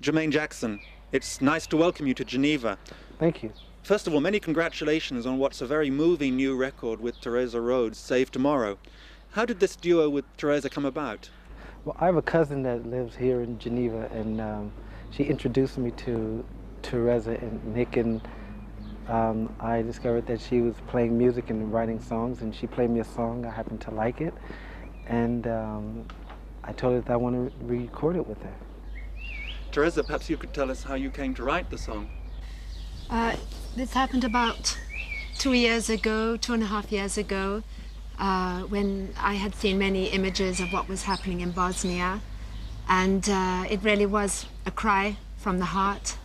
Jermaine Jackson, it's nice to welcome you to Geneva. Thank you. First of all, many congratulations on what's a very moving new record with Theresa Rhodes, Save Tomorrow. How did this duo with Theresa come about? Well, I have a cousin that lives here in Geneva, and she introduced me to Theresa and Nick, and I discovered that she was playing music and writing songs, and she played me a song. I happened to like it, and I told her that I want to record it with her. Theresa, perhaps you could tell us how you came to write the song. This happened about 2 years ago, 2.5 years ago, when I had seen many images of what was happening in Bosnia, and it really was a cry from the heart.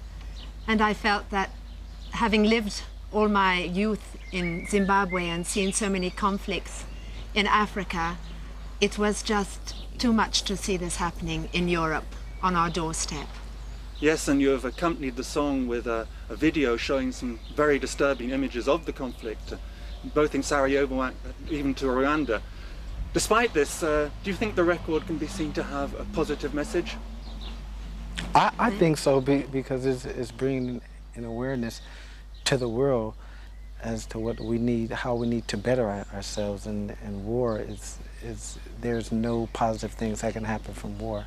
And I felt that, having lived all my youth in Zimbabwe and seen so many conflicts in Africa, it was just too much to see this happening in Europe on our doorstep. Yes, and you have accompanied the song with a video showing some very disturbing images of the conflict, both in Sarajevo and even to Rwanda. Despite this, do you think the record can be seen to have a positive message? I think so, because it's bringing an awareness to the world as to what we need, how we need to better ourselves, and war is there's no positive things that can happen from war.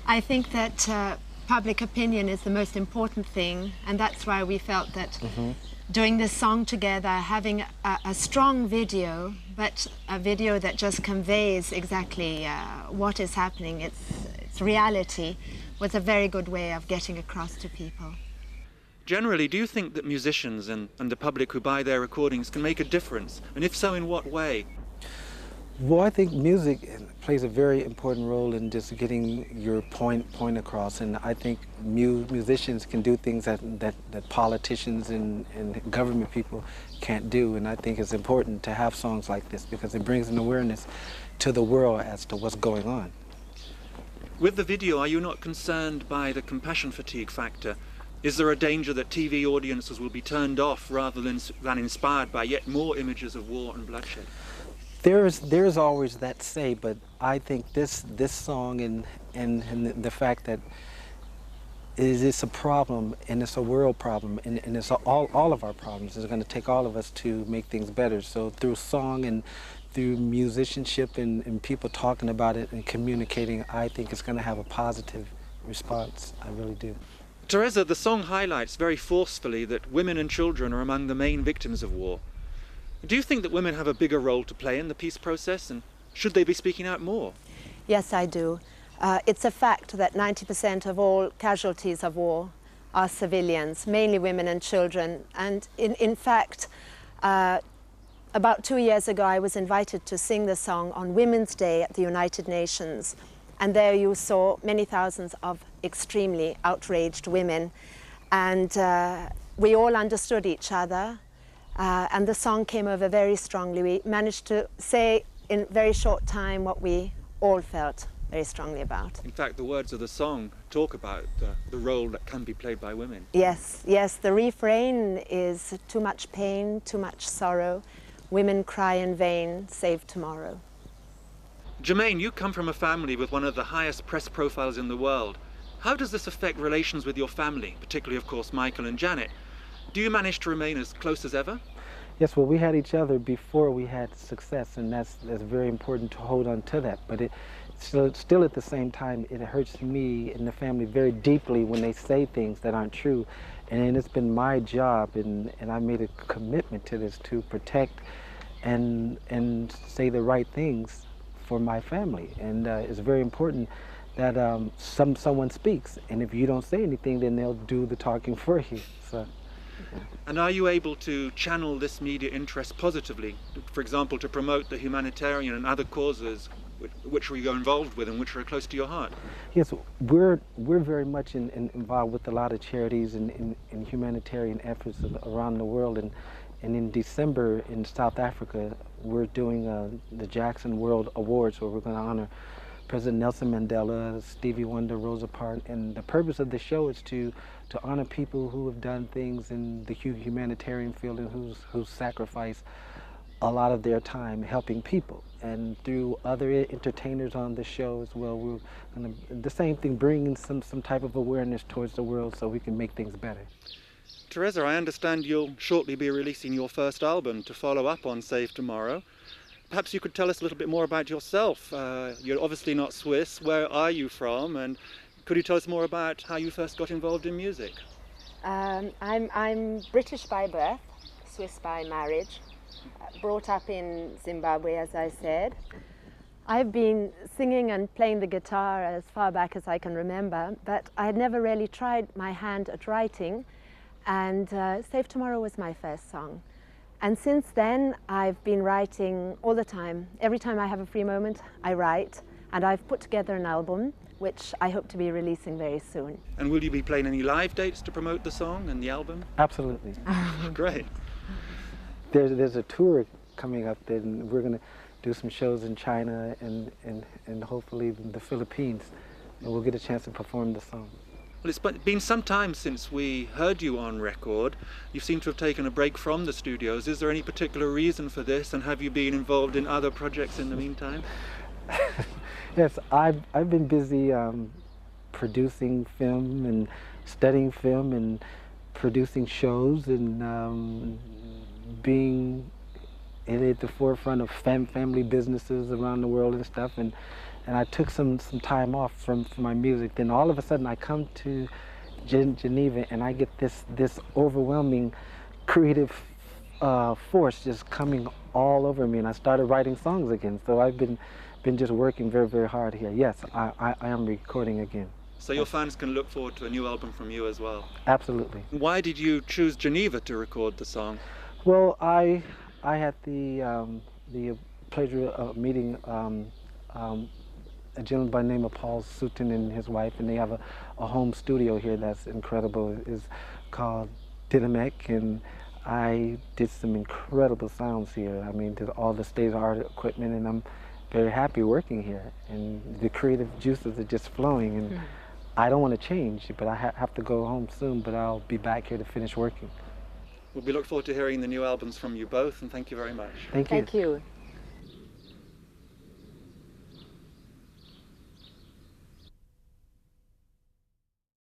I think that public opinion is the most important thing, and that's why we felt that doing this song together, having a strong video, but a video that just conveys exactly what is happening, its reality, was a very good way of getting across to people. Generally, do you think that musicians and the public who buy their recordings can make a difference? And if so, in what way? Well, I think music plays a very important role in just getting your point across, and I think musicians can do things that politicians and government people can't do, and I think it's important to have songs like this because it brings an awareness to the world as to what's going on. With the video, are you not concerned by the compassion fatigue factor? Is there a danger that TV audiences will be turned off rather than inspired by yet more images of war and bloodshed? There's always that say, but I think this song and the fact that it's a problem, and it's a world problem, and it's all of our problems. It's going to take all of us to make things better. So through song and through musicianship and people talking about it and communicating, I think it's going to have a positive response. I really do. Theresa, the song highlights very forcefully that women and children are among the main victims of war. Do you think that women have a bigger role to play in the peace process, and should they be speaking out more? Yes, I do. It's a fact that 90% of all casualties of war are civilians, mainly women and children. And in fact, about 2 years ago, I was invited to sing the song on Women's Day at the United Nations. And there you saw many thousands of extremely outraged women. And we all understood each other. And the song came over very strongly. We managed to say in a very short time what we all felt very strongly about. In fact, the words of the song talk about the role that can be played by women. Yes, yes. The refrain is too much pain, too much sorrow. Women cry in vain, save tomorrow. Jermaine, you come from a family with one of the highest press profiles in the world. How does this affect relations with your family, particularly, of course, Michael and Janet? Do you manage to remain as close as ever? Yes, well, we had each other before we had success, and that's very important to hold on to that. But still at the same time, it hurts me and the family very deeply when they say things that aren't true. And it's been my job, and I made a commitment to this, to protect and say the right things for my family. And it's very important that someone speaks, and if you don't say anything, then they'll do the talking for you. So. And are you able to channel this media interest positively, for example, to promote the humanitarian and other causes which you're involved with and which are close to your heart? Yes, we're very much involved with a lot of charities and humanitarian efforts around the world. And in December in South Africa, we're doing the Jackson World Awards, where we're going to honor President Nelson Mandela, Stevie Wonder, Rosa Parks, and the purpose of the show is to honor people who have done things in the humanitarian field and who've sacrificed a lot of their time helping people. and through other entertainers on the show as well. We're gonna, the same thing, bringing some type of awareness towards the world so we can make things better. Theresa, I understand you'll shortly be releasing your first album to follow up on Save Tomorrow. Perhaps you could tell us a little bit more about yourself. You're obviously not Swiss. Where are you from? And could you tell us more about how you first got involved in music? I'm British by birth, Swiss by marriage, brought up in Zimbabwe, as I said. I've been singing and playing the guitar as far back as I can remember, but I had never really tried my hand at writing, and Save Tomorrow was my first song. And since then, I've been writing all the time. Every time I have a free moment, I write, and I've put together an album, which I hope to be releasing very soon. And will you be playing any live dates to promote the song and the album? Absolutely. Great. There's a tour coming up, and we're going to do some shows in China and hopefully the Philippines, and we'll get a chance to perform the song. Well, it's been some time since we heard you on record. You seem to have taken a break from the studios. Is there any particular reason for this, and have you been involved in other projects in the meantime? Yes, I've been busy producing film and studying film and producing shows and being at the forefront of family businesses around the world and stuff. And I took some time off from my music. Then all of a sudden I come to Geneva and I get this overwhelming creative force just coming all over me, and I started writing songs again. So I've been just working very, very hard here. Yes, I am recording again. So your fans can look forward to a new album from you as well? Absolutely. Why did you choose Geneva to record the song? Well, I had the pleasure of meeting a gentleman by the name of Paul Sutton and his wife, and they have a home studio here that's incredible. It's called Dinamek, and I did some incredible sounds here. I mean, all the state-of-the-art equipment, and I'm very happy working here. And the creative juices are just flowing, and I don't want to change, but I have to go home soon, but I'll be back here to finish working. Well, we look forward to hearing the new albums from you both, and thank you very much. Thank you. Thank you.